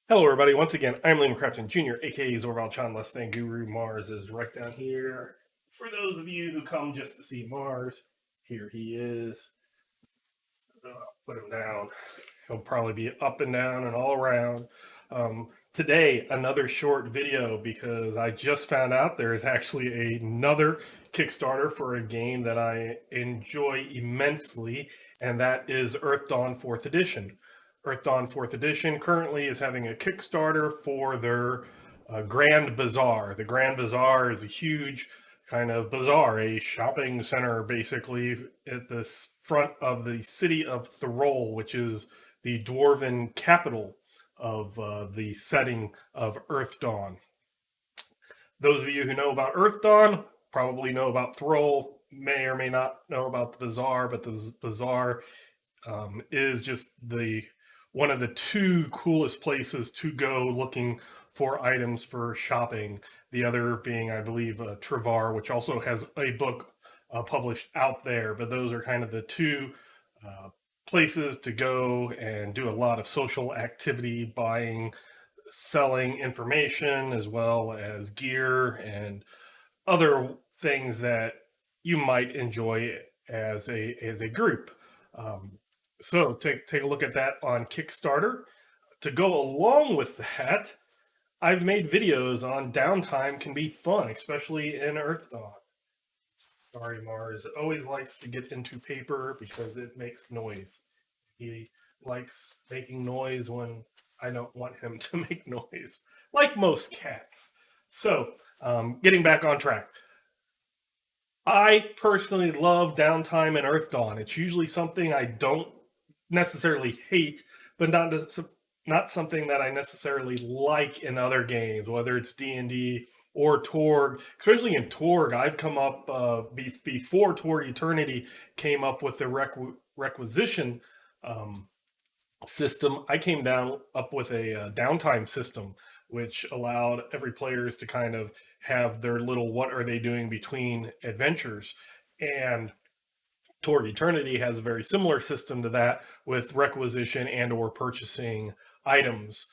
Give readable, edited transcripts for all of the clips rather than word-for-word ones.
Hello, everybody. Once again, I'm Liam Crafton Jr., aka Zorval Chan Less Than Guru. Mars is right down here. For those of you who come just to see Mars, here he is. Put him down. He'll probably be up and down and all around. Today, another short video because I just found out there is actually another Kickstarter for a game that I enjoy immensely, and that is Earthdawn 4th Edition. Earthdawn 4th Edition currently is having a Kickstarter for their Grand Bazaar. The Grand Bazaar is a huge kind of bazaar, a shopping center basically at the front of the city of Thorol, which is the dwarven capital of the setting of Earthdawn. Those of you who know about Earthdawn probably know about Thrall, may or may not know about the bazaar, but the bazaar is just the one of the two coolest places to go looking for items for shopping. The other being, I believe, Trivar, which also has a book published out there. But those are kind of the two uh, places to go and do a lot of social activity, buying, selling information, as well as gear and other things that you might enjoy as a group. Um, so take a look at that on Kickstarter. To go along with that, I've made videos on downtime can be fun, especially in Earthdawn. Sorry, Mars always likes to get into paper because it makes noise. He likes making noise when I don't want him to make noise, like most cats. So, getting back on track. I personally love downtime in Earthdawn. It's usually something I don't necessarily hate, but not something that I necessarily like in other games, whether it's D&D or Torg. Especially in Torg, I've come up before Torg Eternity came up with the requisition um, system. I came down up with a downtime system, which allowed every players to kind of have their little what are they doing between adventures. And Torg Eternity has a very similar system to that with requisition and or purchasing items.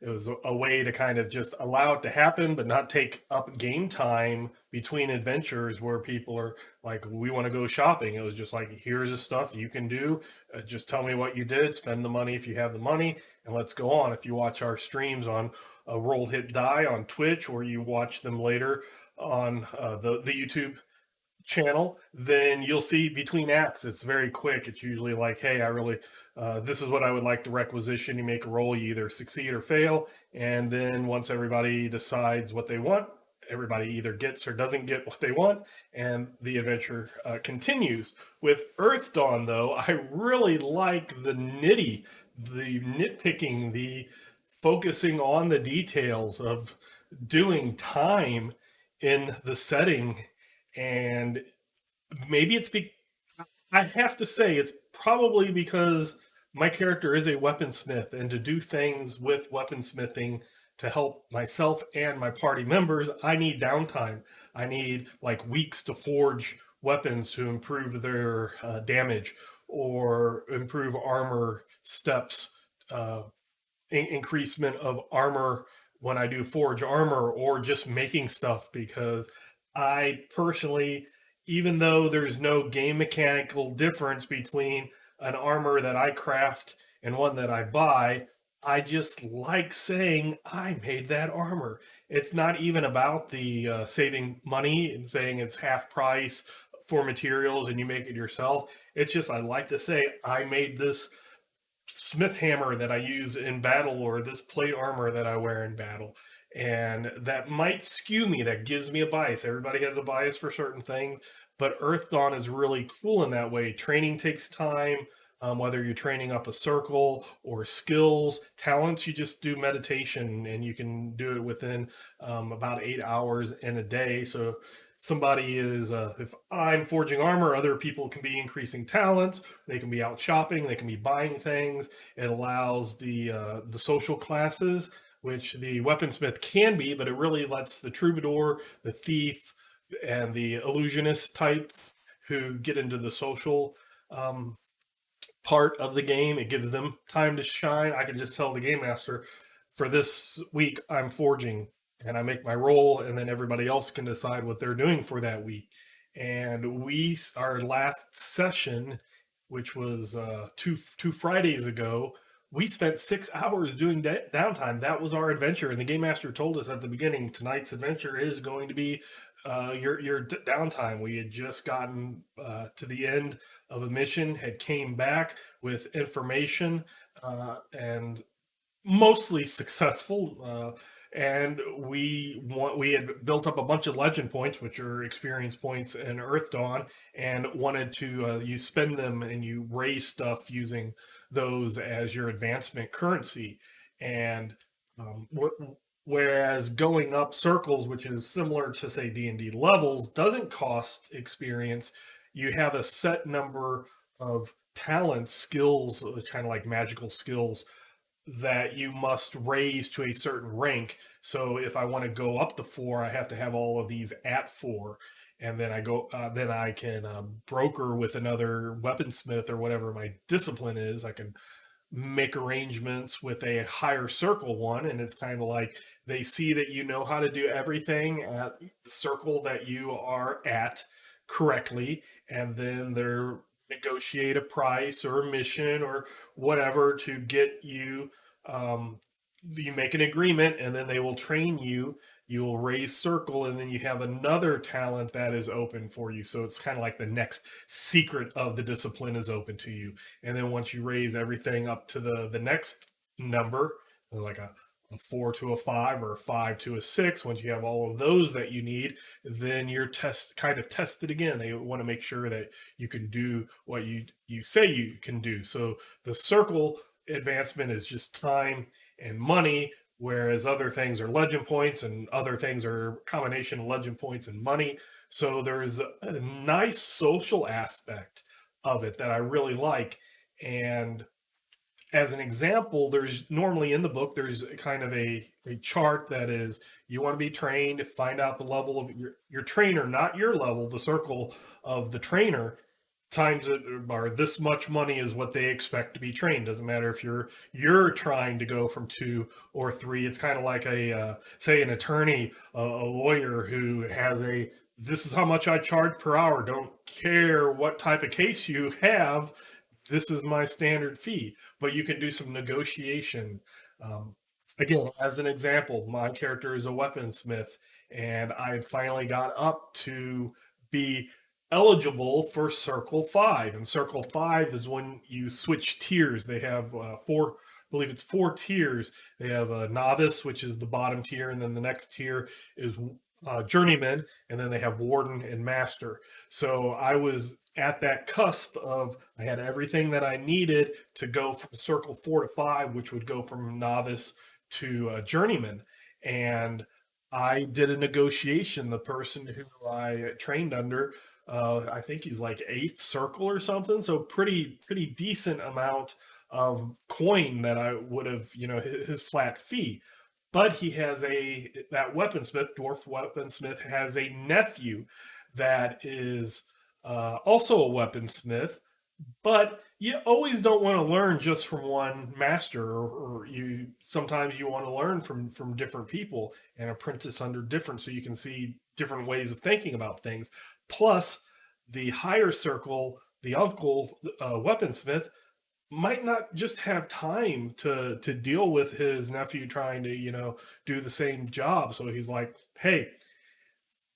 It was a way to kind of just allow it to happen, but not take up game time between adventures where people are like, we want to go shopping. It was just like, here's the stuff you can do. Just tell me what you did, spend the money if you have the money, and let's go on. If you watch our streams on Roll Hit Die on Twitch, or you watch them later on the YouTube channel, then you'll see between acts, it's very quick. It's usually like, hey, I really, this is what I would like to requisition. You make a roll, you either succeed or fail. And then once everybody decides what they want, everybody either gets or doesn't get what they want, and the adventure continues. With Earthdawn, though, I really like the nitpicking, the focusing on the details of doing time in the setting. And maybe I have to say it's probably because my character is a weaponsmith, and to do things with weaponsmithing to help myself and my party members, I need downtime. I need like weeks to forge weapons to improve their damage or improve armor steps, uh, increasement of armor when I do forge armor, or just making stuff. Because I personally, even though there's no game mechanical difference between an armor that I craft and one that I buy, I just like saying I made that armor. It's not even about the saving money and saying it's half price for materials and you make it yourself. It's just I like to say I made this smith hammer that I use in battle, or this plate armor that I wear in battle. And that might skew me, that gives me a bias. Everybody has a bias for certain things, but Earthdawn is really cool in that way. Training takes time. Whether you're training up a circle or skills, talents, you just do meditation and you can do it within about 8 hours in a day. So somebody is if I'm forging armor, other people can be increasing talents, they can be out shopping, they can be buying things. It allows the social classes, which the weaponsmith can be, but it really lets the troubadour, the thief, and the illusionist type who get into the social um, part of the game. It gives them time to shine. I can just tell the game master, for this week, I'm forging and I make my roll, and then everybody else can decide what they're doing for that week. And our last session, which was two Fridays ago, we spent 6 hours doing downtime. That was our adventure, and the game master told us at the beginning tonight's adventure is going to be your downtime. We had just gotten to the end of a mission, had came back with information, and mostly successful. And we had built up a bunch of legend points, which are experience points in Earthdawn, and wanted to you spend them and you raise stuff using those as your advancement currency. And um, wh- whereas going up circles, which is similar to say D&D levels, doesn't cost experience, you have a set number of talents, skills, kind of like magical skills that you must raise to a certain rank. So if I want to go up to 4, I have to have all of these at 4, and then then I can broker with another weaponsmith or whatever my discipline is. I can make arrangements with a higher circle one, and it's kind of like they see that you know how to do everything at the circle that you are at correctly, and then they're negotiate a price or a mission or whatever to get you. You make an agreement, and then they will train you. You'll raise circle, and then you have another talent that is open for you. So it's kind of like the next secret of the discipline is open to you. And then once you raise everything up to the next number, like a 4 to a 5 or a 5 to a 6, once you have all of those that you need, then you're kind of tested again. They want to make sure that you can do what you say you can do. So the circle advancement is just time and money, whereas other things are legend points, and other things are a combination of legend points and money. So there's a nice social aspect of it that I really like. And as an example, there's normally in the book, there's kind of a chart that is you want to be trained, find out the level of your trainer, not your level, the circle of the trainer, times it, or this much money is what they expect to be trained. Doesn't matter if you're trying to go from 2 or 3. It's kind of like a say an attorney, a lawyer who has a this is how much I charge per hour. Don't care what type of case you have. This is my standard fee. But you can do some negotiation. Um, Again, as an example, my character is a weaponsmith, and I finally got up to be eligible for Circle 5. And Circle 5 is when you switch tiers. They have four, I believe it's 4 tiers. They have a novice, which is the bottom tier, and then the next tier is journeyman, and then they have warden and master. So I was at that cusp of I had everything that I needed to go from Circle 4 to 5, which would go from novice to journeyman. And I did a negotiation. The person who I trained under, I think he's like eighth circle or something. So pretty decent amount of coin that I would have, his flat fee. But he has that weaponsmith, dwarf weaponsmith, has a nephew that is also a weaponsmith, but you always don't want to learn just from one master, or you sometimes you want to learn from different people and apprentice under different, so you can see different ways of thinking about things. Plus, the higher circle, the uncle weaponsmith might not just have time to deal with his nephew trying to do the same job. So he's like, hey,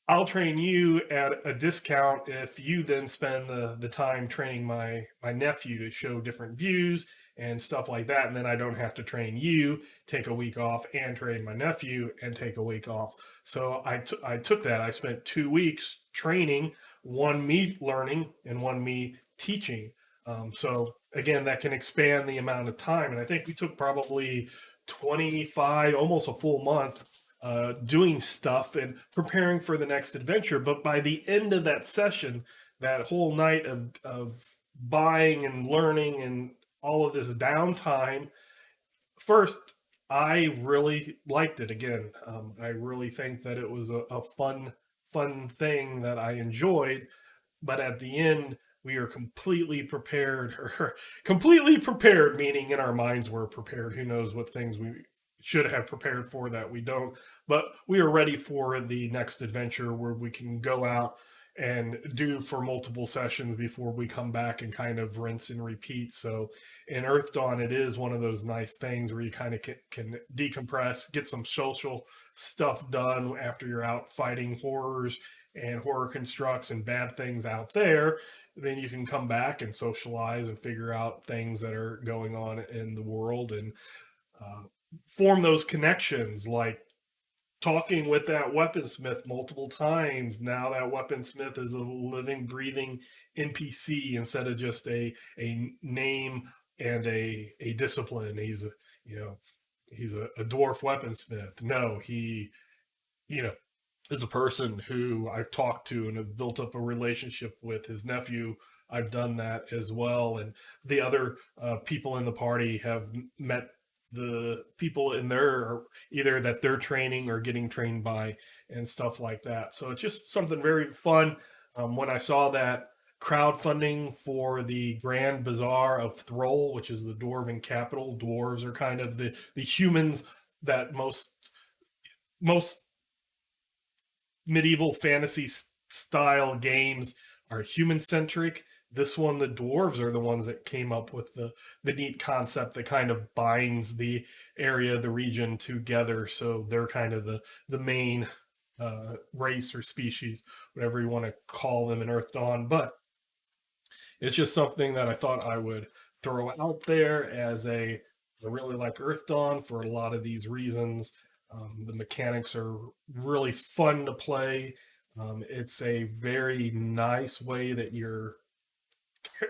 I'll train you at a discount if you then spend the time training my nephew to show different views and stuff like that. And then I don't have to train you, take a week off, and train my nephew and take a week off. So I took that. I spent 2 weeks training, one me learning and one me teaching. So again, that can expand the amount of time. And I think we took probably 25, almost a full month doing stuff and preparing for the next adventure. But by the end of that session, that whole night of buying and learning and all of this downtime, first, I really liked it. Again, I really think that it was a fun thing that I enjoyed. But at the end, we are completely prepared, or completely prepared, meaning in our minds we're prepared. Who knows what things we should have prepared for that we don't. But we are ready for the next adventure where we can go out and do for multiple sessions before we come back and kind of rinse and repeat. So in Earthdawn, it is one of those nice things where you kind of can decompress, get some social stuff done after you're out fighting horrors and horror constructs and bad things out there. Then you can come back and socialize and figure out things that are going on in the world, and uh, form those connections, like talking with that weaponsmith multiple times. Now that weaponsmith is a living, breathing NPC instead of just a name and a discipline. He's a, you know, he's a dwarf weaponsmith. No, he, you know, is a person who I've talked to and have built up a relationship with. His nephew, I've done that as well, and the other people in the party have met the people in their, either that they're training or getting trained by, and stuff like that. So it's just something very fun. When I saw that crowdfunding for the Grand Bazaar of Thrall, which is the dwarven capital, dwarves are kind of the humans that most medieval fantasy style games are human centric. This one, the dwarves are the ones that came up with the neat concept that kind of binds the area, the region together. So they're kind of the main race or species, whatever you want to call them in Earthdawn. But it's just something that I thought I would throw out there as I really like Earthdawn for a lot of these reasons. The mechanics are really fun to play. It's a very nice way that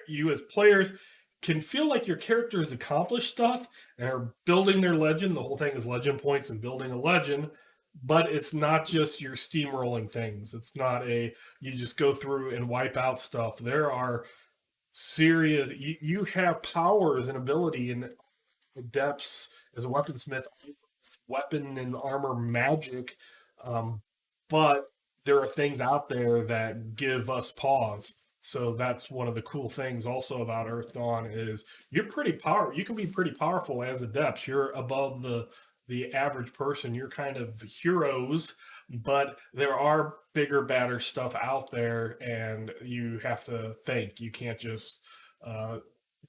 you as players can feel like your characters accomplish stuff and are building their legend. The whole thing is legend points and building a legend, but it's not just your steamrolling things. It's not a you just go through and wipe out stuff. There are serious. You have powers and ability and depths as a weaponsmith, weapon and armor magic, um, but there are things out there that give us pause. So that's one of the cool things also about Earthdawn is you're pretty powerful. You can be pretty powerful as adepts. You're above the average person. You're kind of heroes, but there are bigger, badder stuff out there, and you have to think. You can't just uh,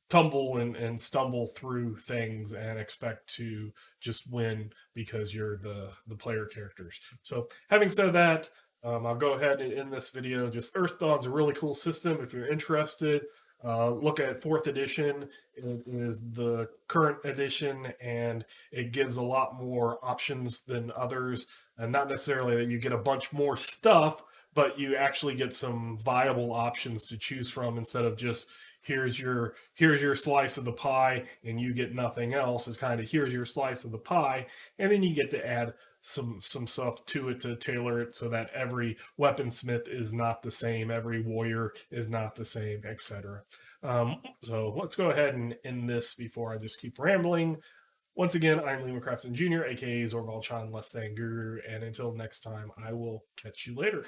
tumble and stumble through things and expect to just win because you're the player characters. So having said that, I'll go ahead and end this video. Just Earthdawn's a really cool system. If you're interested, look at 4th edition. It is the current edition, and it gives a lot more options than others. And not necessarily that you get a bunch more stuff, but you actually get some viable options to choose from instead of just here's your slice of the pie and you get nothing else. Is kind of here's your slice of the pie, and then you get to add some stuff to it to tailor it so that every weaponsmith is not the same, every warrior is not the same, etc. So let's go ahead and end this before I just keep rambling. Once again, I'm Lee McCrafton Jr., aka Zorval Chan Less Than Guru, and until next time, I will catch you later.